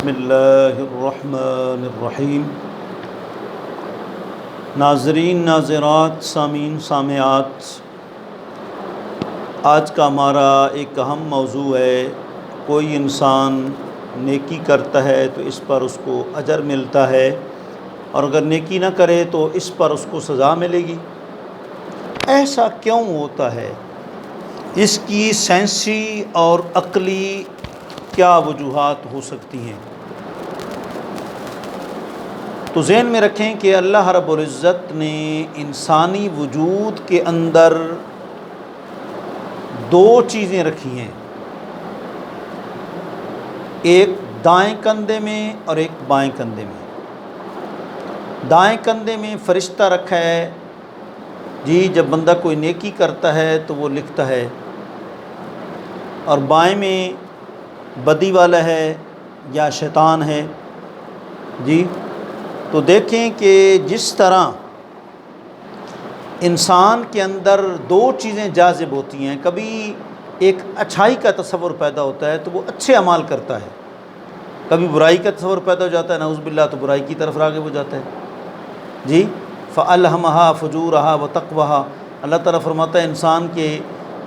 بسم اللہ الرحمن الرحیم۔ ناظرین، ناظرات، سامعین، سامعات، آج کا ہمارا ایک اہم موضوع ہے۔ کوئی انسان نیکی کرتا ہے تو اس پر اس کو اجر ملتا ہے، اور اگر نیکی نہ کرے تو اس پر اس کو سزا ملے گی۔ ایسا کیوں ہوتا ہے؟ اس کی سائنسی اور عقلی کیا وجوہات ہو سکتی ہیں؟ تو ذہن میں رکھیں کہ اللہ رب العزت نے انسانی وجود کے اندر دو چیزیں رکھی ہیں، ایک دائیں کندھے میں اور ایک بائیں کندھے میں۔ دائیں کندھے میں فرشتہ رکھا ہے، جی جب بندہ کوئی نیکی کرتا ہے تو وہ لکھتا ہے، اور بائیں میں بدی والا ہے یا شیطان ہے۔ جی تو دیکھیں کہ جس طرح انسان کے اندر دو چیزیں جاذب ہوتی ہیں، کبھی ایک اچھائی کا تصور پیدا ہوتا ہے تو وہ اچھے اعمال کرتا ہے، کبھی برائی کا تصور پیدا ہو جاتا ہے، نعوذ باللہ، تو برائی کی طرف راغب ہو جاتا ہے۔ جی فَأَلْهَمَهَا فُجُورَهَا وَتَقْوَاهَا، اللہ تعالیٰ فرماتا ہے انسان کے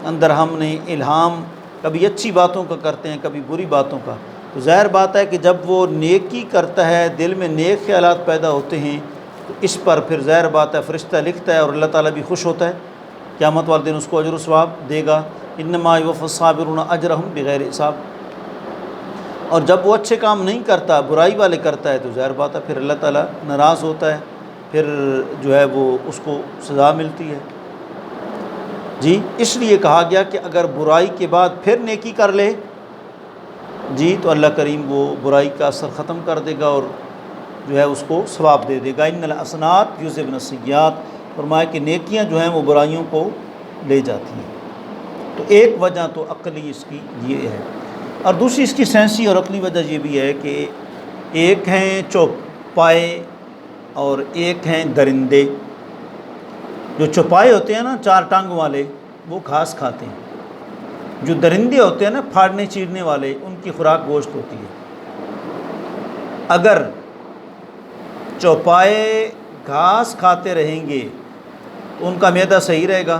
اندر ہم نے الہام کبھی اچھی باتوں کا کرتے ہیں، کبھی بری باتوں کا۔ تو ظاہر بات ہے کہ جب وہ نیکی کرتا ہے، دل میں نیک خیالات پیدا ہوتے ہیں، تو اس پر پھر ظاہر بات ہے فرشتہ لکھتا ہے، اور اللہ تعالیٰ بھی خوش ہوتا ہے، قیامت والے دن اس کو اجر و ثواب دے گا۔ انما یوفی الصابرون اجرہم بغیر حساب۔ اور جب وہ اچھے کام نہیں کرتا، برائی والے کرتا ہے، تو ظاہر بات ہے پھر اللہ تعالیٰ ناراض ہوتا ہے، پھر جو ہے وہ اس کو سزا ملتی ہے۔ جی اس لیے کہا گیا کہ اگر برائی کے بعد پھر نیکی کر لے، جی تو اللہ کریم وہ برائی کا اثر ختم کر دے گا اور جو ہے اس کو ثواب دے دے گا۔ ان الحسنات یذھبن السیئات، فرمایا کہ نیکیاں جو ہیں وہ برائیوں کو لے جاتی ہیں۔ تو ایک وجہ تو عقلی اس کی یہ ہے، اور دوسری اس کی سائنسی اور عقلی وجہ یہ بھی ہے کہ ایک ہیں چوپائے اور ایک ہیں درندے۔ جو چوپائے ہوتے ہیں نا، چار ٹانگوں والے، وہ گھاس کھاتے ہیں۔ جو درندے ہوتے ہیں نا، پھاڑنے چیرنے والے، ان کی خوراک گوشت ہوتی ہے۔ اگر چوپائے گھاس کھاتے رہیں گے تو ان کا معدہ صحیح رہے گا،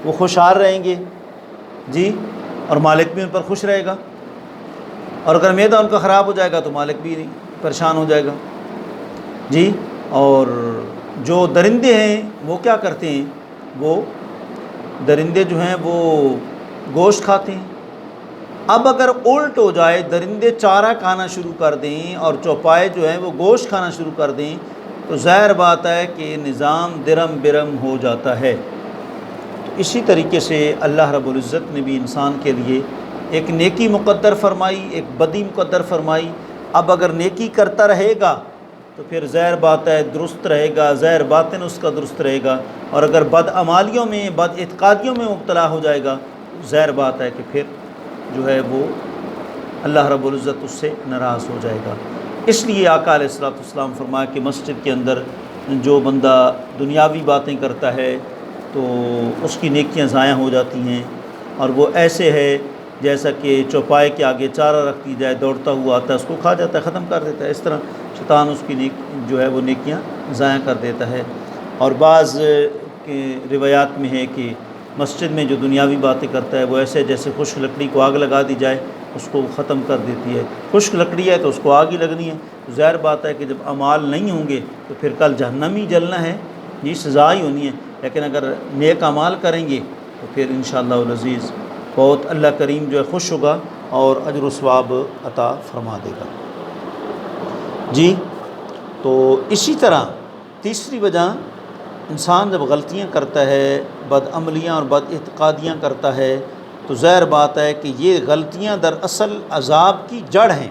وہ خوشحال رہیں گے، جی، اور مالک بھی ان پر خوش رہے گا۔ اور اگر معدہ ان کا خراب ہو جائے گا تو مالک بھی پریشان ہو جائے گا، جی۔ اور جو درندے ہیں وہ کیا کرتے ہیں؟ وہ درندے جو ہیں وہ گوشت کھاتے ہیں۔ اب اگر الٹ ہو جائے، درندے چارہ کھانا شروع کر دیں اور چوپائے جو ہیں وہ گوشت کھانا شروع کر دیں، تو ظاہر بات ہے کہ نظام درم برم ہو جاتا ہے۔ تو اسی طریقے سے اللہ رب العزت نے بھی انسان کے لیے ایک نیکی مقدر فرمائی، ایک بدی مقدر فرمائی۔ اب اگر نیکی کرتا رہے گا تو پھر ظاہر بات ہے درست رہے گا، ظاہر باطن اس کا درست رہے گا، اور اگر بد عمالیوں میں، بد اعتقادیوں میں مبتلا ہو جائے گا، ظاہر بات ہے کہ پھر جو ہے وہ اللہ رب العزت اس سے ناراض ہو جائے گا۔ اس لیے آقا علیہ الصلوۃ والسلام فرمایا کہ مسجد کے اندر جو بندہ دنیاوی باتیں کرتا ہے تو اس کی نیکیاں ضائع ہو جاتی ہیں، اور وہ ایسے ہے جیسا کہ چوپائے کے آگے چارہ رکھ دی جائے، دوڑتا ہوا آتا ہے، اس کو کھا جاتا ہے، ختم کر دیتا ہے۔ اس طرح شیطان اس کی جو ہے وہ نیکیاں ضائع کر دیتا ہے۔ اور بعض روایات میں ہے کہ مسجد میں جو دنیاوی باتیں کرتا ہے وہ ایسے جیسے خشک لکڑی کو آگ لگا دی جائے، اس کو ختم کر دیتی ہے۔ خشک لکڑی ہے تو اس کو آگ ہی لگنی ہے۔ ظاہر بات ہے کہ جب اعمال نہیں ہوں گے تو پھر کل جہنم ہی جلنا ہے، یہ سزا ہی ہونی ہے۔ لیکن اگر نیک اعمال کریں گے تو پھر انشاءاللہ العزیز بہت اللہ کریم جو ہے خوش ہوگا اور اجر و ثواب عطا فرما دے گا۔ جی تو اسی طرح تیسری وجہ، انسان جب غلطیاں کرتا ہے، بد عملیاں اور بد اعتقادیاں کرتا ہے، تو ظاہر بات ہے کہ یہ غلطیاں دراصل عذاب کی جڑ ہیں،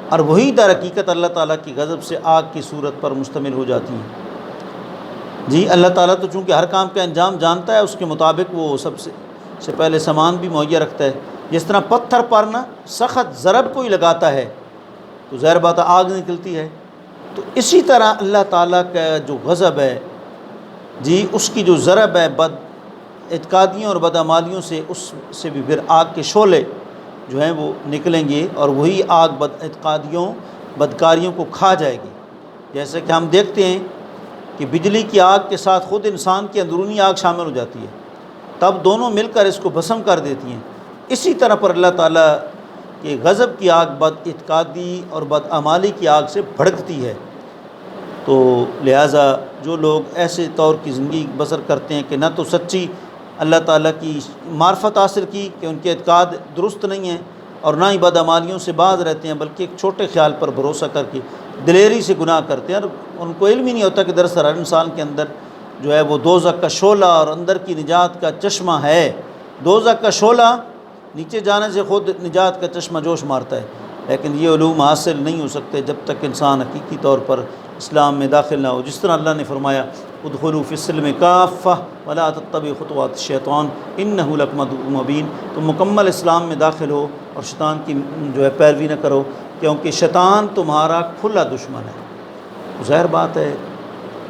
اور وہی در حقیقت اللہ تعالیٰ کی غضب سے آگ کی صورت پر مشتمل ہو جاتی ہیں۔ جی اللہ تعالیٰ تو چونکہ ہر کام کا انجام جانتا ہے، اس کے مطابق وہ سب سے پہلے سامان بھی مہیا رکھتا ہے۔ جس طرح پتھر پر نا سخت ضرب کوئی لگاتا ہے تو ظاہر بات آگ نکلتی ہے، تو اسی طرح اللہ تعالیٰ کا جو غضب ہے، جی اس کی جو ضرب ہے بد اعتقادیوں اور بد اعمالیوں سے، اس سے بھی پھر آگ کے شعلے جو ہیں وہ نکلیں گے، اور وہی آگ بد اعتقادیوں بدکاریوں کو کھا جائے گی۔ جیسے کہ ہم دیکھتے ہیں کہ بجلی کی آگ کے ساتھ خود انسان کی اندرونی آگ شامل ہو جاتی ہے، تب دونوں مل کر اس کو بھسم کر دیتی ہیں۔ اسی طرح پر اللہ تعالیٰ کے غضب کی آگ بد اعتقادی اور بدعمالی کی آگ سے بھڑکتی ہے۔ تو لہٰذا جو لوگ ایسے طور کی زندگی بسر کرتے ہیں کہ نہ تو سچی اللہ تعالیٰ کی معرفت حاصل کی کہ ان کے اعتقاد درست نہیں ہیں، اور نہ ہی بدعمالیوں سے باز رہتے ہیں، بلکہ ایک چھوٹے خیال پر بھروسہ کر کے دلیری سے گناہ کرتے ہیں، اور ان کو علم ہی نہیں ہوتا کہ دراصل ہر انسان کے اندر جو ہے وہ دوزخ کا شعلہ اور اندر کی نجات کا چشمہ ہے۔ دوزخ کا شعلہ نیچے جانے سے خود نجات کا چشمہ جوش مارتا ہے، لیکن یہ علوم حاصل نہیں ہو سکتے جب تک انسان حقیقی طور پر اسلام میں داخل نہ ہو۔ جس طرح اللہ نے فرمایا ادخلوا فی السلم کافہ ولا تتبعوا خطوات الشیطان انہ لکم عدو مبین، تم مکمل اسلام میں داخل ہو اور شیطان کی جو ہے پیروی نہ کرو، کیونکہ شیطان تمہارا کھلا دشمن ہے۔ ظاہر بات ہے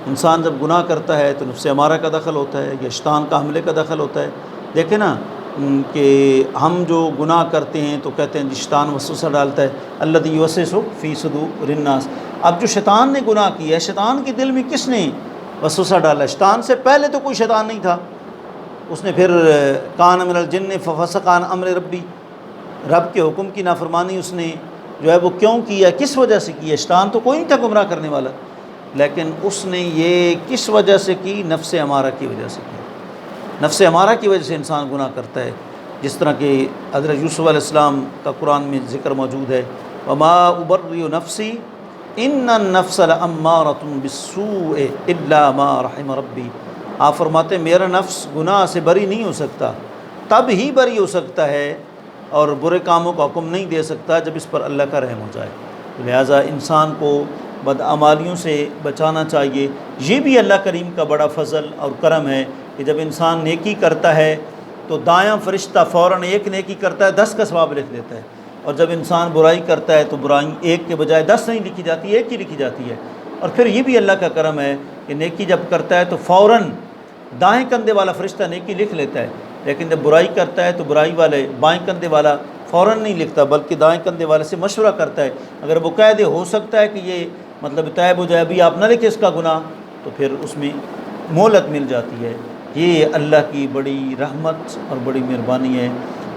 انسان جب گناہ کرتا ہے تو نفس امارہ کا دخل ہوتا ہے یا شیطان کا حملے کا دخل ہوتا ہے۔ دیکھیں نا کہ ہم جو گناہ کرتے ہیں تو کہتے ہیں شیطان وسوسہ ڈالتا ہے، الذی یوسوس فی صدور الناس۔ اب جو شیطان نے گناہ کیا ہے، شیطان کے دل میں کس نے وسوسہ ڈالا؟ شیطان سے پہلے تو کوئی شیطان نہیں تھا، اس نے پھر کان من الجن ففسق عن امر ربی، رب کے حکم کی نافرمانی اس نے جو ہے وہ کیوں کیا، کس وجہ سے کی؟ شیطان تو کوئی نہیں تھا گمراہ کرنے والا، لیکن اس نے یہ کس وجہ سے کی؟ نفس امارہ کی وجہ سے کی۔ نفس امارہ کی وجہ سے انسان گناہ کرتا ہے، جس طرح کہ حضرت یوسف علیہ السلام کا قرآن میں ذکر موجود ہے، وما ابرئ نفسی ان النفس لامارۃ بالسوء الا ما رحم ربی۔ آپ فرماتے ہیں میرا نفس گناہ سے بری نہیں ہو سکتا، تب ہی بری ہو سکتا ہے اور برے کاموں کا حکم نہیں دے سکتا جب اس پر اللہ کا رحم ہو جائے۔ لہٰذا انسان کو بدعمالیوں سے بچانا چاہیے۔ یہ بھی اللہ کریم کا بڑا فضل اور کرم ہے کہ جب انسان نیکی کرتا ہے تو دایاں فرشتہ فوراً ایک نیکی کرتا ہے 10 کا ثواب لکھ دیتا ہے، اور جب انسان برائی کرتا ہے تو برائی ایک کے بجائے 10 نہیں لکھی جاتی، ایک ہی لکھی جاتی ہے۔ اور پھر یہ بھی اللہ کا کرم ہے کہ نیکی جب کرتا ہے تو فوراً دائیں کندھے والا فرشتہ نیکی لکھ لیتا ہے، لیکن جب برائی کرتا ہے تو برائی والے بائیں کندھے والا فوراً نہیں لکھتا، بلکہ دائیں کندھے والے سے مشورہ کرتا ہے۔ اگر وہ کہہ دے ہو سکتا ہے کہ یہ مطلب طیب ہو جائے، ابھی آپ نہ لکھیں اس کا گناہ، تو پھر اس میں مہلت مل جاتی ہے۔ یہ اللہ کی بڑی رحمت اور بڑی مہربانی ہے۔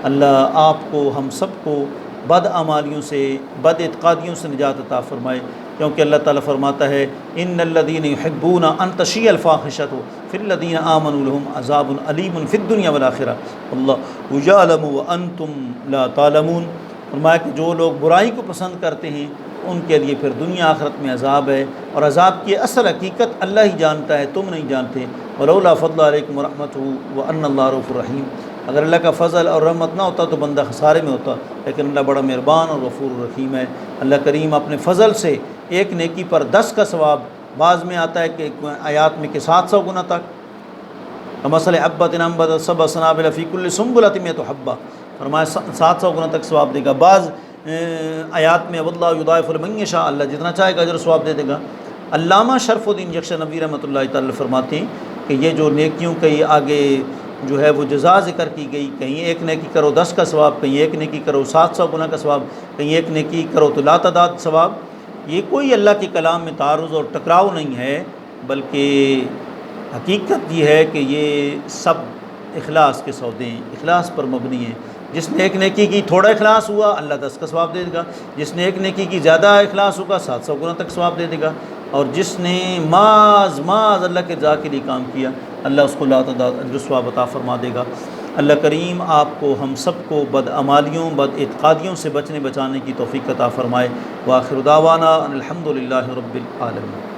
اللہ آپ کو ہم سب کو بدعمالیوں سے بد اعتقادیوں سے نجات عطا فرمائے، کیونکہ اللہ تعالیٰ فرماتا ہے ان الذین یحبون ان تشیع الفاحشۃ فی الذین آمنوا لہم عذاب علیم فی الدنیا والآخرہ واللہ یعلم وانتم لا تعلمون۔ فرمایا کہ جو لوگ برائی کو پسند کرتے ہیں ان کے لیے پھر دنیا آخرت میں عذاب ہے، اور عذاب کی اصل حقیقت اللہ ہی جانتا ہے، تم نہیں جانتے۔ ولولا فضل علیکم ورحمتہ وان اللہ رؤوف رحیم۔ اگر اللہ کا فضل اور رحمت نہ ہوتا تو بندہ خسارے میں ہوتا، لیکن اللہ بڑا مہربان اور غفور الرحیم ہے۔ اللہ کریم اپنے فضل سے ایک نیکی پر 10 کا ثواب، بعض میں آتا ہے کہ آیات میں کہ 700 گنا تک، کمثل حبۃ انبتت سبع سنابل فی کل سنبلۃ مئۃ حبۃ، فرمایا 700 گنا تک ثواب دے گا۔ بعض آیات میں واللہ یضاعف لمن یشاء، اللہ جتنا چاہے گا اجر و ثواب دے گا۔ علامہ شرف الدین یکشنوی رحمۃ اللہ تعالی فرماتے ہیں کہ یہ جو نیکیوں کے آگے جو ہے وہ جزا ذکر کی گئی، کہیں ایک نیکی کرو 10 کا ثواب، کہیں ایک نیکی کرو 700 گنا کا ثواب، کہیں ایک نیکی کرو تو لاتعداد ثواب، یہ کوئی اللہ کے کلام میں تعارض اور ٹکراؤ نہیں ہے، بلکہ حقیقت یہ ہے کہ یہ سب اخلاص کے سودے ہیں، اخلاص پر مبنی ہیں۔ جس نے ایک نیکی کی تھوڑا اخلاص ہوا اللہ 10 کا ثواب دے گا، جس نے ایک نیکی کی زیادہ اخلاص ہوگا 700 گنا تک ثواب دے دے گا، اور جس نے معاذ اللہ کے رضا کے لیے کام کیا اللہ اس کو لاتعداد اجر و ثواب عطا فرما دے گا۔ اللہ کریم آپ کو ہم سب کو بدعمالیوں بد اعتقادیوں سے بچانے کی توفیق عطا فرمائے۔ وآخر دعوانا ان الحمد للہ رب العالمین۔